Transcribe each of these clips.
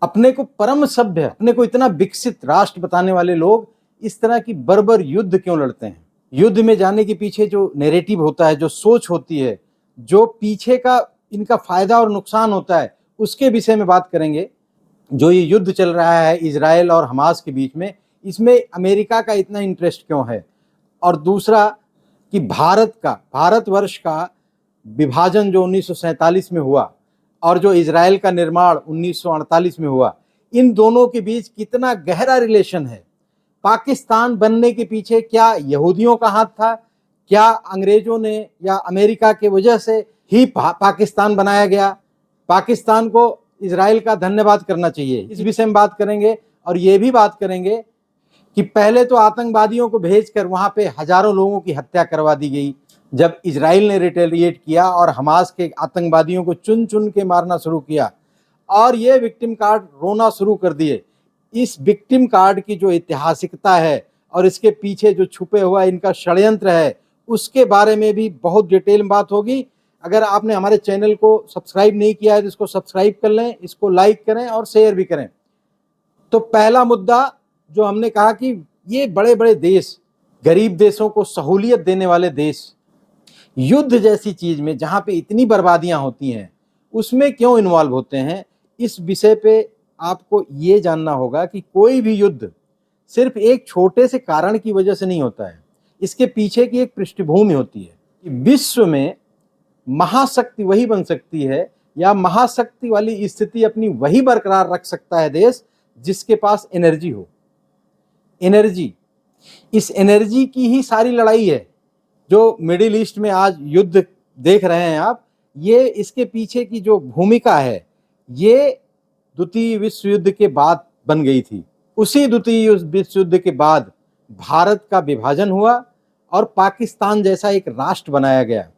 अपने को परम सभ्य, अपने को इतना विकसित राष्ट्र बताने वाले लोग इस तरह की बर्बर युद्ध क्यों लड़ते हैं? युद्ध में जाने के पीछे जो नैरेटिव होता है, जो सोच होती है, जो पीछे का इनका फायदा और नुकसान होता है, उसके विषय में बात करेंगे। जो ये युद्ध चल रहा है इजराइल और हमास के बीच में, इसमें अमेरिका का इतना इंटरेस्ट क्यों है? और दूसरा कि भारतवर्ष का विभाजन जो 1947 में हुआ और जो इजराइल का निर्माण 1948 में हुआ, इन दोनों के बीच कितना गहरा रिलेशन है? पाकिस्तान बनने के पीछे क्या यहूदियों का हाथ था? क्या अंग्रेजों ने या अमेरिका के वजह से ही पाकिस्तान बनाया गया? पाकिस्तान को इजराइल का धन्यवाद करना चाहिए। इस विषय में बात करेंगे और ये भी बात करेंगे कि पहले तो आतंकवादियों को भेजकर वहां पे हजारों लोगों की हत्या करवा दी गई। जब इजराइल ने रिटेलिएट किया और हमास के आतंकवादियों को चुन चुन के मारना शुरू किया और ये विक्टिम कार्ड रोना शुरू कर दिए। इस विक्टिम कार्ड की जो ऐतिहासिकता है और इसके पीछे जो छुपे हुआ इनका षड्यंत्र है, उसके बारे में भी बहुत डिटेल में बात होगी। अगर आपने हमारे चैनल को सब्सक्राइब नहीं किया है तो इसको सब्सक्राइब कर लें, इसको लाइक करें और शेयर भी करें। तो पहला मुद्दा जो हमने कहा कि ये बड़े बड़े देश, गरीब देशों को सहूलियत देने वाले देश, युद्ध जैसी चीज में जहां पे इतनी बर्बादियां होती हैं उसमें क्यों इन्वॉल्व होते हैं? इस विषय पे आपको ये जानना होगा कि कोई भी युद्ध सिर्फ एक छोटे से कारण की वजह से नहीं होता है। इसके पीछे की एक पृष्ठभूमि होती है कि विश्व में महाशक्ति वही बन सकती है या महाशक्ति वाली स्थिति अपनी वही बरकरार रख सकता है देश जिसके पास एनर्जी हो। एनर्जी, इस एनर्जी की ही सारी लड़ाई है। जो मिडिल ईस्ट में आज युद्ध देख रहे हैं आप, ये इसके पीछे की जो भूमिका है ये द्वितीय विश्व युद्ध के बाद बन गई थी। उसी द्वितीय विश्व युद्ध के बाद भारत का विभाजन हुआ और पाकिस्तान जैसा एक राष्ट्र बनाया गया।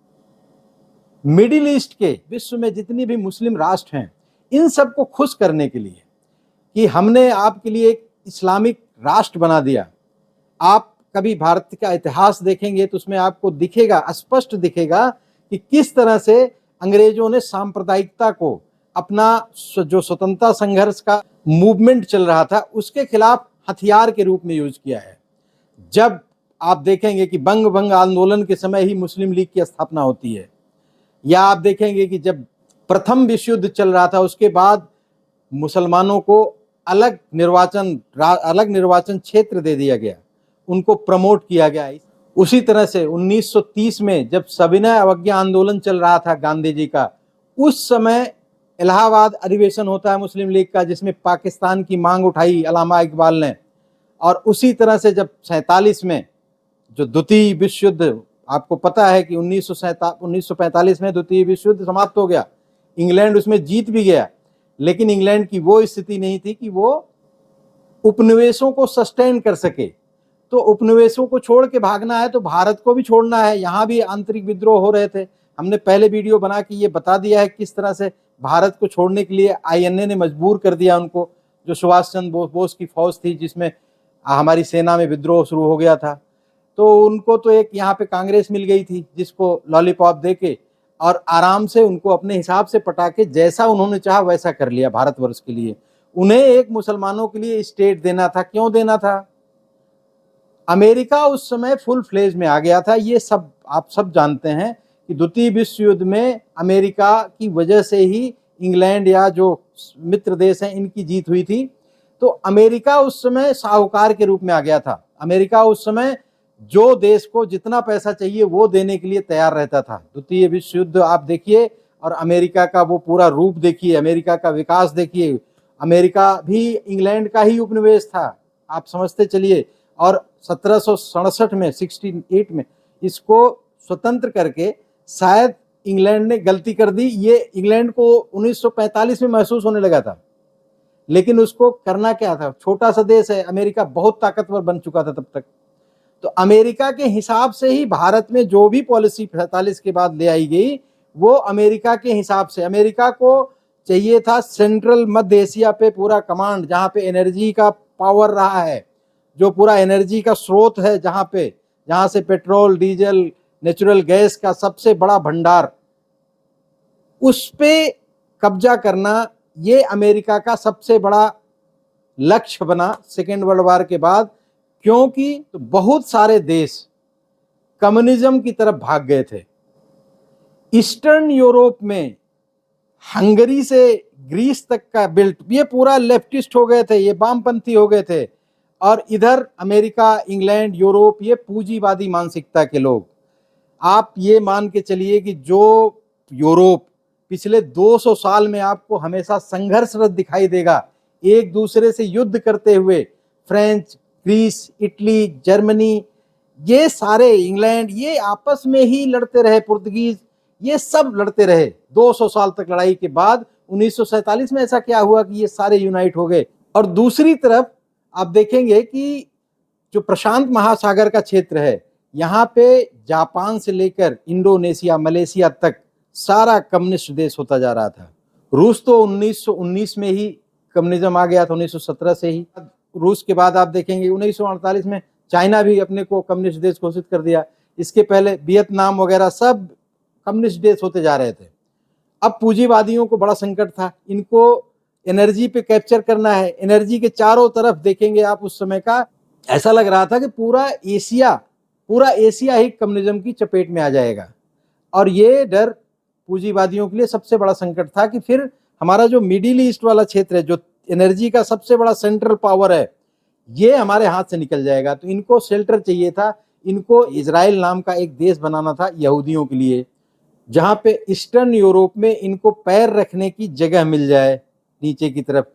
मिडिल ईस्ट के विश्व में जितनी भी मुस्लिम राष्ट्र हैं, इन सबको खुश करने के लिए कि हमने आपके लिए एक इस्लामिक राष्ट्र बना दिया। आप कभी भारत का इतिहास देखेंगे तो उसमें आपको दिखेगा, स्पष्ट दिखेगा कि किस तरह से अंग्रेजों ने सांप्रदायिकता को अपना जो स्वतंत्रता संघर्ष का मूवमेंट चल रहा था उसके खिलाफ हथियार के रूप में यूज किया है। जब आप देखेंगे कि बंग आंदोलन के समय ही मुस्लिम लीग की स्थापना होती है, या आप देखेंगे कि जब प्रथम विश्व युद्ध चल रहा था उसके बाद मुसलमानों को अलग निर्वाचन क्षेत्र दे दिया गया, उनको प्रमोट किया गया। उसी तरह से 1930 में जब सविनय अवज्ञा आंदोलन चल रहा था गांधी जी का, उस समय इलाहाबाद अधिवेशन होता है मुस्लिम लीग का जिसमें पाकिस्तान की मांग उठाई अल्लामा इकबाल ने। और उसी तरह से जब 47 में जो द्वितीय विश्व युद्ध, आपको पता है कि 1945 में द्वितीय विश्व युद्ध समाप्त हो गया, इंग्लैंड उसमें जीत भी गया, लेकिन इंग्लैंड की वो स्थिति नहीं थी कि वो उपनिवेशों को सस्टेन कर सके। तो उपनिवेशों को छोड़ के भागना है तो भारत को भी छोड़ना है। यहाँ भी आंतरिक विद्रोह हो रहे थे। हमने पहले वीडियो बना के ये बता दिया है किस तरह से भारत को छोड़ने के लिए आईएनए ने मजबूर कर दिया उनको, जो सुभाष चंद्र बोस की फौज थी जिसमें हमारी सेना में विद्रोह शुरू हो गया था। तो उनको तो एक यहाँ पे कांग्रेस मिल गई थी जिसको लॉलीपॉप दे के और आराम से उनको अपने हिसाब से पटा के जैसा उन्होंने चाहा वैसा कर लिया भारतवर्ष के लिए। उन्हें एक मुसलमानों के लिए स्टेट देना था। क्यों देना था? अमेरिका उस समय फुल फ्लेज में आ गया था। ये सब आप सब जानते हैं कि द्वितीय विश्व युद्ध में अमेरिका की वजह से ही इंग्लैंड या जो मित्र देश हैं इनकी जीत हुई थी। तो अमेरिका उस समय साहूकार के रूप में आ गया था। अमेरिका उस समय जो देश को जितना पैसा चाहिए वो देने के लिए तैयार रहता था। द्वितीय विश्व युद्ध आप देखिए और अमेरिका का वो पूरा रूप देखिए, अमेरिका का विकास देखिए। अमेरिका भी इंग्लैंड का ही उपनिवेश था, आप समझते चलिए। और 1767 में 68 में इसको स्वतंत्र करके शायद इंग्लैंड ने गलती कर दी। ये इंग्लैंड को 1945 में महसूस होने लगा था, लेकिन उसको करना क्या था? छोटा सा देश है, अमेरिका बहुत ताकतवर बन चुका था तब तक। तो अमेरिका के हिसाब से ही भारत में जो भी पॉलिसी 47 के बाद ले आई गई वो अमेरिका के हिसाब से। अमेरिका को चाहिए था सेंट्रल मध्य एशिया पे पूरा कमांड, जहां पे एनर्जी का पावर रहा है, जो पूरा एनर्जी का स्रोत है, जहां से पेट्रोल, डीजल, नेचुरल गैस का सबसे बड़ा भंडार, उस पे कब्जा करना ये अमेरिका का सबसे बड़ा लक्ष्य बना सेकेंड वर्ल्ड वॉर के बाद, क्योंकि तो बहुत सारे देश कम्युनिज्म की तरफ भाग गए थे। ईस्टर्न यूरोप में हंगरी से ग्रीस तक का बेल्ट ये पूरा लेफ्टिस्ट हो गए थे, ये वामपंथी हो गए थे। और इधर अमेरिका, इंग्लैंड, यूरोप ये पूंजीवादी मानसिकता के लोग। आप ये मान के चलिए कि जो यूरोप पिछले 200 साल में आपको हमेशा संघर्षरत दिखाई देगा, एक दूसरे से युद्ध करते हुए, फ्रेंच, ग्रीस, इटली, जर्मनी, ये सारे, इंग्लैंड, ये आपस में ही लड़ते रहे, पुर्तगीज, ये सब लड़ते रहे 200 साल तक लड़ाई के बाद 1947 में ऐसा क्या हुआ कि ये सारे यूनाइट हो गए। और दूसरी तरफ आप देखेंगे कि जो प्रशांत महासागर का क्षेत्र है, यहाँ पे जापान से लेकर इंडोनेशिया, मलेशिया तक सारा कम्युनिस्ट देश होता जा रहा था। रूस तो 1919 में ही कम्युनिज्म आ गया था, 1917 से ही। रूस के बाद आप देखेंगे 1948 में चाइना भी अपने को कम्युनिस्ट देश घोषित कर दिया। इसके पहले वियतनाम वगैरह सब कम्युनिस्ट देश होते जा रहे थे। अब पूंजीवादियों को बड़ा संकट था, इनको एनर्जी पे कैप्चर करना है। एनर्जी के चारों तरफ देखेंगे आप उस समय का, ऐसा लग रहा था कि पूरा एशिया ही कम्युनिज्म की चपेट में आ जाएगा। और ये डर पूंजीवादियों के लिए सबसे बड़ा संकट था कि फिर हमारा जो मिडिल ईस्ट वाला क्षेत्र है, जो एनर्जी का सबसे बड़ा सेंट्रल पावर है, ये हमारे हाथ से निकल जाएगा। तो इनको शेल्टर चाहिए था, इनको इजराइल नाम का एक देश बनाना था यहूदियों के लिए, जहां पे ईस्टर्न यूरोप में इनको पैर रखने की जगह मिल जाए नीचे की तरफ।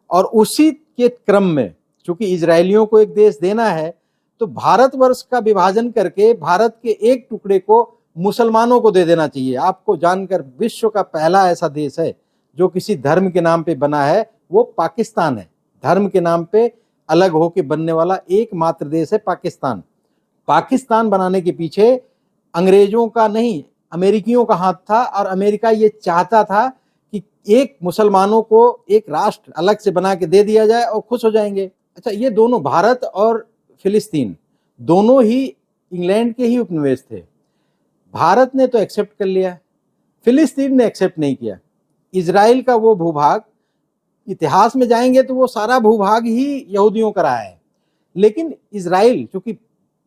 और उसी के क्रम में चूंकि इजरायलियों को एक देश देना है, तो भारतवर्ष का विभाजन करके भारत के एक टुकड़े को मुसलमानों को दे देना चाहिए। आपको जानकर विश्व का पहला ऐसा देश है जो किसी धर्म के नाम पे बना है, वो पाकिस्तान है। धर्म के नाम पे अलग होके बनने वाला एकमात्र देश है पाकिस्तान। पाकिस्तान बनाने के पीछे अंग्रेजों का नहीं, अमेरिकियों का हाथ था। और अमेरिका ये चाहता था कि एक मुसलमानों को एक राष्ट्र अलग से बना के दे दिया जाए और खुश हो जाएंगे। अच्छा, ये दोनों भारत और फिलिस्तीन दोनों ही इंग्लैंड के ही उपनिवेश थे। भारत ने तो एक्सेप्ट कर लिया, फिलिस्तीन ने एक्सेप्ट नहीं किया। इजराइल का वो भूभाग, इतिहास में जाएंगे तो वो सारा भूभाग ही यहूदियों का रहा है। लेकिन इजराइल, क्योंकि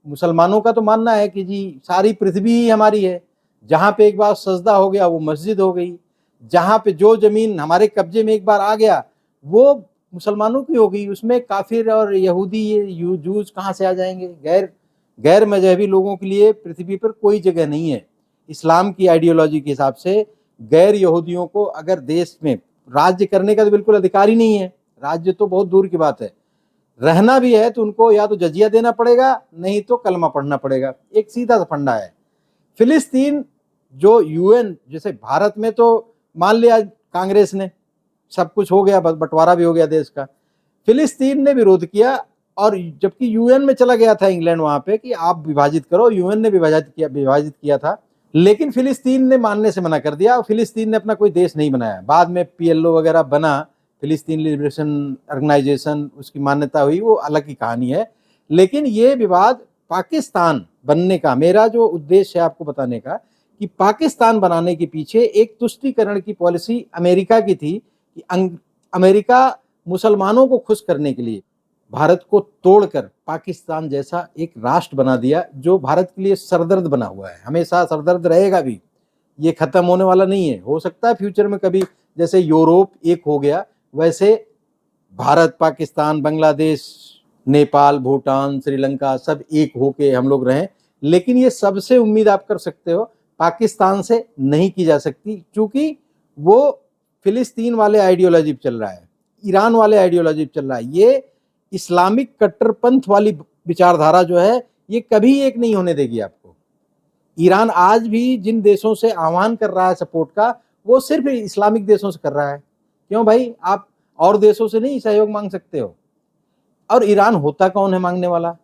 मुसलमानों का तो मानना है कि जी सारी पृथ्वी ही हमारी है, जहां पे एक बार सजदा हो गया वो मस्जिद हो गई, जहां पे जो जमीन हमारे कब्जे में एक बार आ गया वो मुसलमानों की हो गई, उसमें काफिर और यहूदी ये जूस कहाँ से आ जाएंगे। गैर मजहबी लोगों के लिए पृथ्वी पर कोई जगह नहीं है। इस्लाम की आइडियोलॉजी के हिसाब से गैर यहूदियों को अगर देश में राज्य करने का तो बिल्कुल अधिकार ही नहीं है। राज्य तो बहुत दूर की बात है, रहना भी है तो उनको या तो जजिया देना पड़ेगा, नहीं तो कलमा पढ़ना पड़ेगा। एक सीधा सा फंडा है। फिलिस्तीन जो यूएन, जैसे भारत में तो मान लिया कांग्रेस ने, सब कुछ हो गया, बंटवारा भी हो गया देश का। फिलिस्तीन ने विरोध किया, और जबकि यूएन में चला गया था इंग्लैंड वहां पे कि आप विभाजित करो, यूएन ने विभाजित किया था, लेकिन फिलिस्तीन ने मानने से मना कर दिया। और फिलिस्तीन ने अपना कोई देश नहीं बनाया। बाद में पीएलओ वगैरह बना, फिलिस्तीन लिबरेशन ऑर्गेनाइजेशन, उसकी मान्यता हुई, वो अलग की कहानी है। लेकिन ये विवाद पाकिस्तान बनने का, मेरा जो उद्देश्य है आपको बताने का, कि पाकिस्तान बनाने के पीछे एक तुष्टीकरण की पॉलिसी अमेरिका की थी कि अमेरिका मुसलमानों को खुश करने के लिए भारत को तोड़कर पाकिस्तान जैसा एक राष्ट्र बना दिया, जो भारत के लिए सरदर्द बना हुआ है, हमेशा सरदर्द रहेगा भी, ये खत्म होने वाला नहीं है। हो सकता है फ्यूचर में कभी जैसे यूरोप एक हो गया, वैसे भारत, पाकिस्तान, बांग्लादेश, नेपाल, भूटान, श्रीलंका सब एक होके हम लोग रहें। लेकिन ये सबसे उम्मीद आप कर सकते हो, पाकिस्तान से नहीं की जा सकती, क्योंकि वो फिलिस्तीन वाले आइडियोलॉजी चल रहा है, ईरान वाले आइडियोलॉजी चल रहा है। ये इस्लामिक कट्टरपंथ वाली विचारधारा जो है, ये कभी एक नहीं होने देगी आपको। ईरान आज भी जिन देशों से आह्वान कर रहा है सपोर्ट का, वो सिर्फ इस्लामिक देशों से कर रहा है। क्यों भाई, आप और देशों से नहीं सहयोग मांग सकते हो? और ईरान होता कौन है मांगने वाला?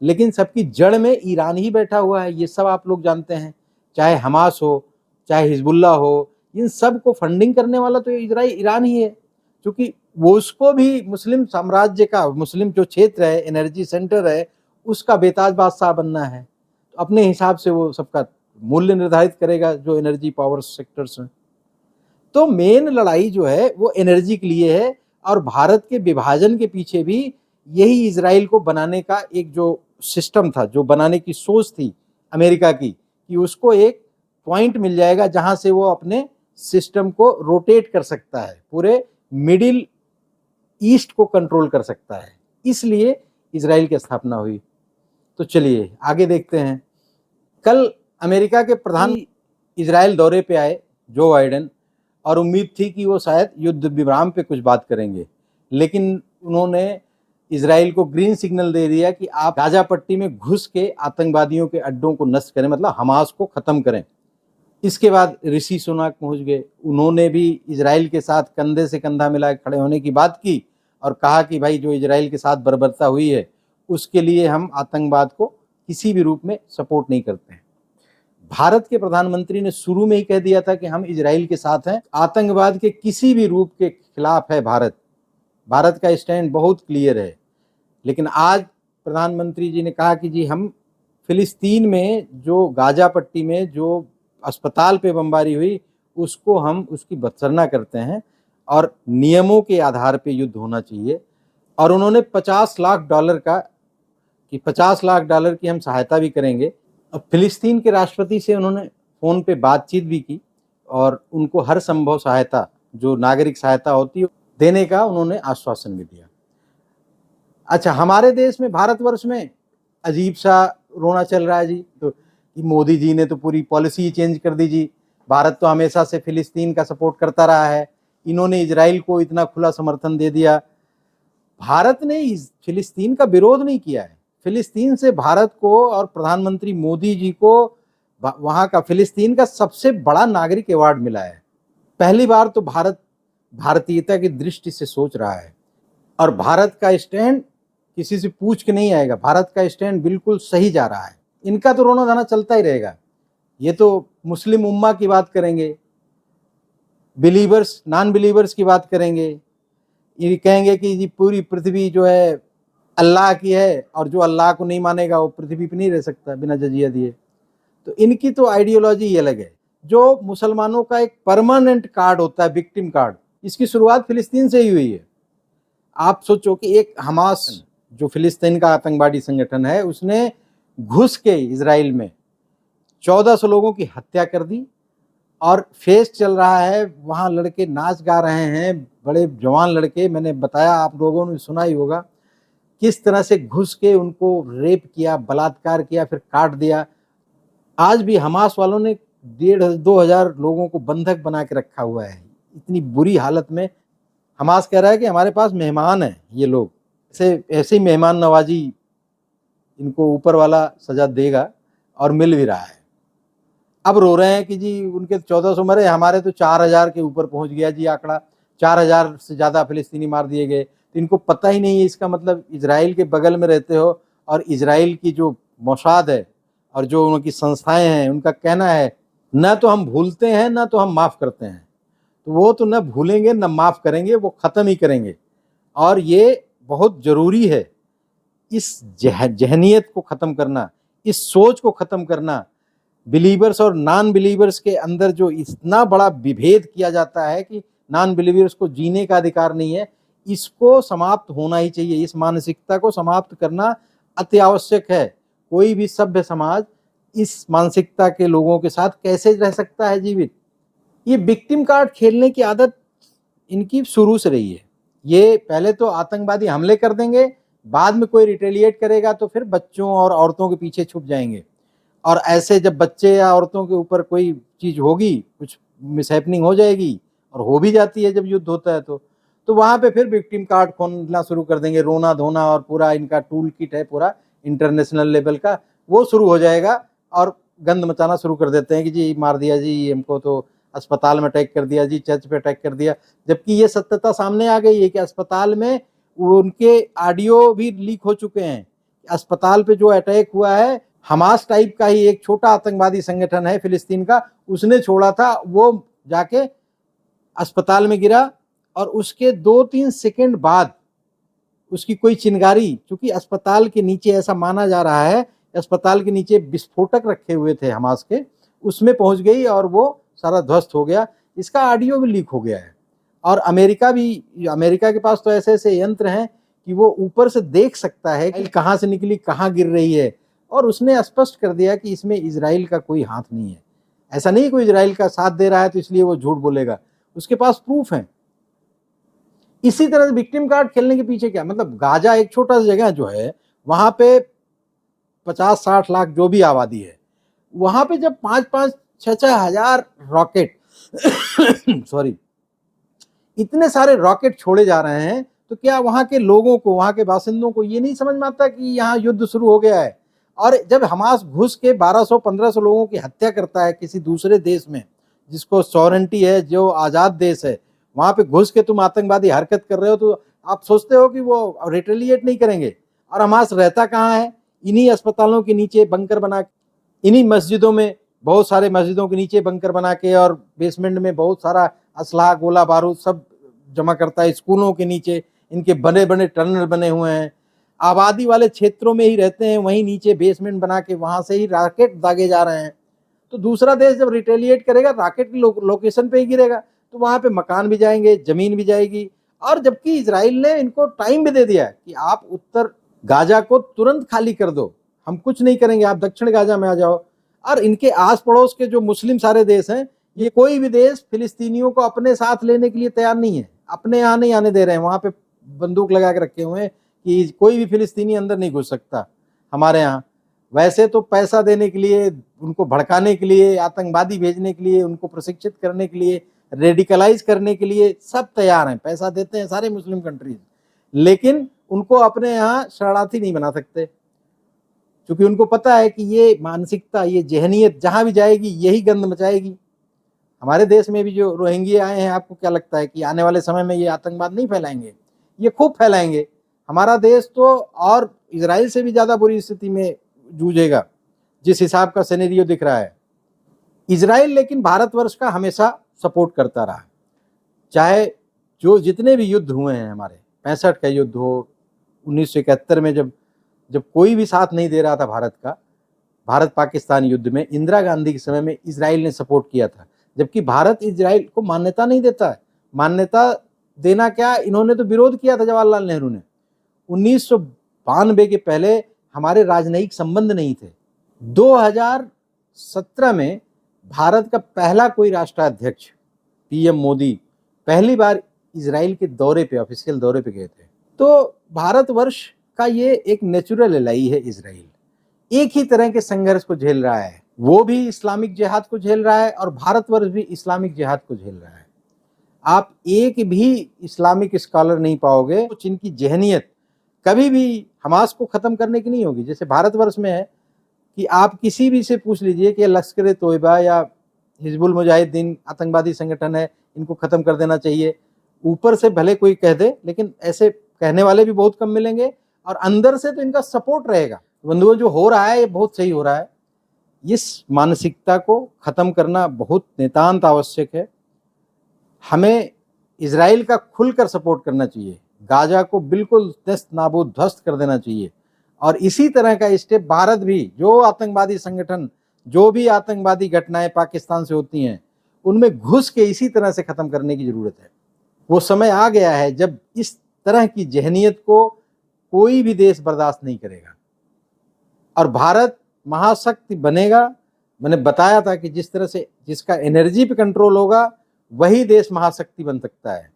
लेकिन सबकी जड़ में ईरान ही बैठा हुआ है, ये सब आप लोग जानते हैं। चाहे हमास हो, चाहे हिजबुल्ला हो, इन सब को फंडिंग करने वाला तो ईरान ही है। क्योंकि वो उसको भी मुस्लिम साम्राज्य का, मुस्लिम जो क्षेत्र है, एनर्जी सेंटर है, उसका बेताज बादशाह बनना है। तो अपने हिसाब से वो सबका मूल्य निर्धारित करेगा, जो एनर्जी पावर सेक्टर्स हैं। तो मेन लड़ाई जो है वो एनर्जी के लिए है, और भारत के विभाजन के पीछे भी यही इजराइल को बनाने का एक जो सिस्टम था, जो बनाने की सोच थी अमेरिका की, कि उसको एक पॉइंट मिल जाएगा जहां से वो अपने सिस्टम को रोटेट कर सकता है, पूरे मिडिल ईस्ट को कंट्रोल कर सकता है। इसलिए इजराइल की स्थापना हुई। तो चलिए आगे देखते हैं। कल अमेरिका के प्रधान इजराइल दौरे पे आए जो बाइडेन, और उम्मीद थी कि वो शायद युद्ध विराम पे कुछ बात करेंगे, लेकिन उन्होंने इजराइल को ग्रीन सिग्नल दे दिया कि आप गाजा पट्टी में घुस के आतंकवादियों के अड्डों को नष्ट करें, मतलब हमास को खत्म करें। इसके बाद ऋषि सुनक पहुंच गए, उन्होंने भी इजराइल के साथ कंधे से कंधा मिला खड़े होने की बात की और कहा कि भाई जो इजराइल के साथ बर्बरता हुई है उसके लिए हम आतंकवाद को किसी भी रूप में सपोर्ट नहीं करते हैं। भारत के प्रधानमंत्री ने शुरू में ही कह दिया था कि हम इजराइल के साथ हैं, आतंकवाद के किसी भी रूप के खिलाफ है भारत का स्टैंड बहुत क्लियर है। लेकिन आज प्रधानमंत्री जी ने कहा कि जी हम फिलिस्तीन में जो गाजा पट्टी में जो अस्पताल पे बमबारी हुई उसको हम उसकी भर्त्सना करते हैं और नियमों के आधार पे युद्ध होना चाहिए। और उन्होंने $50 लाख की हम सहायता भी करेंगे। अब फिलिस्तीन के राष्ट्रपति से उन्होंने फ़ोन पे बातचीत भी की और उनको हर संभव सहायता, जो नागरिक सहायता होती है, देने का उन्होंने आश्वासन भी दिया। अच्छा, हमारे देश में, भारतवर्ष में अजीब सा रोना चल रहा है जी, तो कि मोदी जी ने तो पूरी पॉलिसी चेंज कर दी जी, भारत तो हमेशा से फिलिस्तीन का सपोर्ट करता रहा है, इन्होंने इजराइल को इतना खुला समर्थन दे दिया। भारत ने फिलिस्तीन का विरोध नहीं किया है। फिलिस्तीन से भारत को और प्रधानमंत्री मोदी जी को वहां का फिलिस्तीन का सबसे बड़ा नागरिक अवार्ड मिला है। पहली बार तो भारत भारतीयता की दृष्टि से सोच रहा है और भारत का स्टैंड किसी से पूछ के नहीं आएगा, भारत का स्टैंड बिल्कुल सही जा रहा है। इनका तो रोना धोना चलता ही रहेगा। ये तो मुस्लिम उम्मा की बात करेंगे, बिलीवर्स नॉन बिलीवर्स की बात करेंगे, ये कहेंगे कि जी पूरी पृथ्वी जो है अल्लाह की है और जो अल्लाह को नहीं मानेगा वो पृथ्वी पे नहीं रह सकता बिना जजिया दिए। तो इनकी तो आइडियोलॉजी ही अलग है। जो मुसलमानों का एक परमानेंट कार्ड होता है, विक्टिम कार्ड, इसकी शुरुआत फिलिस्तीन से ही हुई है। आप सोचो कि एक हमास जो फिलिस्तीन का आतंकवादी संगठन है, उसने घुस के इजराइल में 1400 लोगों की हत्या कर दी और फेस्ट चल रहा है, वहाँ लड़के नाच गा रहे हैं, बड़े जवान लड़के। मैंने बताया, आप लोगों ने सुना ही होगा किस तरह से घुस के उनको रेप किया, बलात्कार किया, फिर काट दिया। आज भी हमास वालों ने 1500-2000 लोगों को बंधक बना के रखा हुआ है, इतनी बुरी हालत में। हमास कह रहा है कि हमारे पास मेहमान हैं ये लोग, ऐसे ही मेहमान नवाजी इनको ऊपर वाला सजा देगा और मिल भी रहा है। अब रो रहे हैं कि जी उनके 1400 मरे, हमारे तो 4000 के ऊपर पहुंच गया जी आंकड़ा, 4000 से ज़्यादा फिलिस्तीनी मार दिए गए। तो इनको पता ही नहीं है, इसका मतलब इजराइल के बगल में रहते हो और इजराइल की जो मोसाद है और जो उनकी संस्थाएं हैं, उनका कहना है न तो हम भूलते हैं न तो हम माफ़ करते हैं। तो वो तो न भूलेंगे न माफ़ करेंगे, वो ख़त्म ही करेंगे। और ये बहुत ज़रूरी है, इस जहनियत को ख़त्म करना, इस सोच को ख़त्म करना। बिलीवर्स और नॉन बिलीवर्स के अंदर जो इतना बड़ा विभेद किया जाता है कि नॉन बिलीवर्स को जीने का अधिकार नहीं है, इसको समाप्त होना ही चाहिए। इस मानसिकता को समाप्त करना अति आवश्यक है। कोई भी सभ्य समाज इस मानसिकता के लोगों के साथ कैसे रह सकता है जीवित। ये विक्टिम कार्ड खेलने की आदत इनकी शुरू से रही है। ये पहले तो आतंकवादी हमले कर देंगे, बाद में कोई रिटेलिएट करेगा तो फिर बच्चों और औरतों के पीछे छुप जाएंगे। और ऐसे जब बच्चे या औरतों के ऊपर कोई चीज़ होगी, कुछ मिसहैपनिंग हो जाएगी, और हो भी जाती है जब युद्ध होता है, तो वहाँ पे फिर विक्टिम कार्ड खोलना शुरू कर देंगे। रोना धोना और पूरा इनका टूल किट है, पूरा इंटरनेशनल लेवल का, वो शुरू हो जाएगा और गंद मचाना शुरू कर देते हैं कि जी मार दिया जी हमको, तो अस्पताल में अटैक कर दिया जी, चर्च पे अटैक कर दिया। जबकि ये सत्यता सामने आ गई है कि अस्पताल में उनके ऑडियो भी लीक हो चुके हैं। अस्पताल पे जो अटैक हुआ है, हमास टाइप का ही एक छोटा आतंकवादी संगठन है फिलिस्तीन का, उसने छोड़ा था। वो जाके अस्पताल में गिरा और उसके 2-3 सेकंड बाद उसकी कोई चिंगारी, क्योंकि अस्पताल के नीचे ऐसा माना जा रहा है, अस्पताल के नीचे विस्फोटक रखे हुए थे हमास के, उसमें पहुंच गई और वो सारा ध्वस्त हो गया। इसका ऑडियो भी लीक हो गया है। और अमेरिका के पास तो ऐसे ऐसे यंत्र हैं कि वो ऊपर से देख सकता है कि कहाँ से निकली, कहाँ गिर रही है, और उसने स्पष्ट कर दिया कि इसमें इजराइल का कोई हाथ नहीं है। ऐसा नहीं कोई इजराइल का साथ दे रहा है तो इसलिए वो झूठ बोलेगा, उसके पास प्रूफ है। इसी तरह से विक्टिम कार्ड खेलने के पीछे क्या मतलब, गाजा एक छोटा सा जगह जो है, वहां पे 50-60 लाख जो भी आबादी है, वहां पे जब 5-5-6-6 हजार रॉकेट सॉरी इतने सारे रॉकेट छोड़े जा रहे हैं, तो क्या वहां के लोगों को, वहां के बासिंदों को ये नहीं समझ में आता कि यहाँ युद्ध शुरू हो गया है? और जब हमास घुस के 1200-1500 लोगों की हत्या करता है किसी दूसरे देश में, जिसको सॉवरेंटी है, जो आजाद देश है, वहां पे घुस के तुम आतंकवादी हरकत कर रहे हो, तो आप सोचते हो कि वो रिटेलिएट नहीं करेंगे? और हमास रहता कहाँ है? इन्हीं अस्पतालों के नीचे बंकर बना के, इन्हीं मस्जिदों में, बहुत सारे मस्जिदों के नीचे बंकर बना के, और बेसमेंट में बहुत सारा असलाह, गोला बारूद सब जमा करता है। स्कूलों के नीचे इनके बड़े बड़े टनल बने हुए हैं। आबादी वाले क्षेत्रों में ही रहते हैं, वहीं नीचे बेसमेंट बना के वहां से ही रॉकेट दागे जा रहे हैं। तो दूसरा देश जब रिटेलिएट करेगा, रॉकेट की लोकेशन पे ही गिरेगा, तो वहां पे मकान भी जाएंगे, जमीन भी जाएगी। और जबकि इजराइल ने इनको टाइम भी दे दिया कि आप उत्तर गाजा को तुरंत खाली कर दो, हम कुछ नहीं करेंगे, आप दक्षिण गाजा में आ जाओ। और इनके आस पड़ोस के जो मुस्लिम सारे देश हैं, ये कोई भी देश फिलिस्तीनियों को अपने साथ लेने के लिए तैयार नहीं है, अपने यहाँ नहीं आने दे रहे हैं। वहां पे बंदूक लगा के रखे हुए हैं कि कोई भी फिलिस्तीनी अंदर नहीं घुस सकता हमारे यहाँ। वैसे तो पैसा देने के लिए, उनको भड़काने के लिए, आतंकवादी भेजने के लिए, उनको प्रशिक्षित करने के लिए, रेडिकलाइज करने के लिए सब तैयार हैं, पैसा देते हैं सारे मुस्लिम कंट्रीज, लेकिन उनको अपने यहाँ शरणार्थी नहीं बना सकते, क्योंकि उनको पता है कि ये मानसिकता, ये जहनीत जहां भी जाएगी यही गंद मचाएगी। हमारे देश में भी जो रोहिंग्या आए हैं, आपको क्या लगता है कि आने वाले समय में ये आतंकवाद नहीं फैलाएंगे? ये खूब फैलाएंगे। हमारा देश तो और इजराइल से भी ज्यादा बुरी स्थिति में जूझेगा, जिस हिसाब का सिनेरियो दिख रहा है। इजराइल लेकिन भारतवर्ष का हमेशा सपोर्ट करता रहा, चाहे जो जितने भी युद्ध हुए हैं हमारे, 65 का युद्ध हो, 1971 में जब कोई भी साथ नहीं दे रहा था भारत का, भारत पाकिस्तान युद्ध में इंदिरा गांधी के समय में इजराइल ने सपोर्ट किया था, जबकि भारत इजराइल को मान्यता नहीं देता है। मान्यता देना क्या, इन्होंने तो विरोध किया था, जवाहरलाल नेहरू ने। 1992 के पहले हमारे राजनयिक संबंध नहीं थे। 2017 में भारत का पहला कोई राष्ट्राध्यक्ष पीएम मोदी पहली बार इजराइल के दौरे पे, ऑफिशियल दौरे पे गए थे। तो भारतवर्ष का ये एक नेचुरल एलाई है इजराइल। एक ही तरह के संघर्ष को झेल रहा है, वो भी इस्लामिक जिहाद को झेल रहा है और भारतवर्ष भी इस्लामिक जिहाद को झेल रहा है। आप एक भी इस्लामिक स्कॉलर नहीं पाओगे जिनकी जहनियत कभी भी हमास को खत्म करने की नहीं होगी। जैसे भारतवर्ष में है कि आप किसी भी से पूछ लीजिए कि लश्कर तोयबा या हिजबुल मुजाहिदीन आतंकवादी संगठन है, इनको खत्म कर देना चाहिए। ऊपर से भले कोई कह दे, लेकिन ऐसे कहने वाले भी बहुत कम मिलेंगे, और अंदर से तो इनका सपोर्ट रहेगा। बंधुओं, जो हो रहा है ये बहुत सही हो रहा है। इस मानसिकता को खत्म करना बहुत नितांत आवश्यक है। हमें इजराइल का खुलकर सपोर्ट करना चाहिए, गाजा को बिल्कुल नेस्त नाबूद ध्वस्त कर देना चाहिए। और इसी तरह का स्टेप भारत भी, जो आतंकवादी संगठन, जो भी आतंकवादी घटनाएं पाकिस्तान से होती हैं, उनमें घुस के इसी तरह से खत्म करने की जरूरत है। वो समय आ गया है जब इस तरह की जहनीत को कोई भी देश बर्दाश्त नहीं करेगा, और भारत महाशक्ति बनेगा। मैंने बताया था कि जिस तरह से जिसका एनर्जी पे कंट्रोल होगा वही देश महाशक्ति बन सकता है।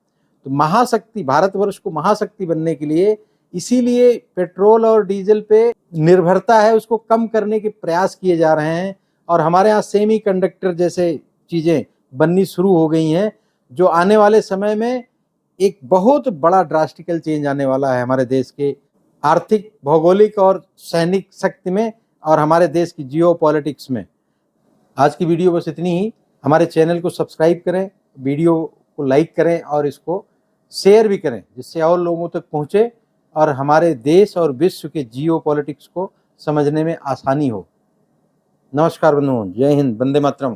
तो महाशक्ति, भारतवर्ष को महाशक्ति बनने के लिए, इसीलिए पेट्रोल और डीजल पे निर्भरता है, उसको कम करने के प्रयास किए जा रहे हैं। और हमारे यहाँ सेमी कंडक्टर जैसे चीज़ें बननी शुरू हो गई हैं, जो आने वाले समय में एक बहुत बड़ा ड्रास्टिकल चेंज आने वाला है हमारे देश के आर्थिक, भौगोलिक और सैनिक शक्ति में, और हमारे देश की जियो पॉलिटिक्स में। आज की वीडियो बस इतनी ही। हमारे चैनल को सब्सक्राइब करें, वीडियो को लाइक करें और इसको शेयर भी करें, जिससे और लोगों तक पहुँचे और हमारे देश और विश्व के जियो पॉलिटिक्स को समझने में आसानी हो। नमस्कार बंधुओं, जय हिंद, वंदे मातरम।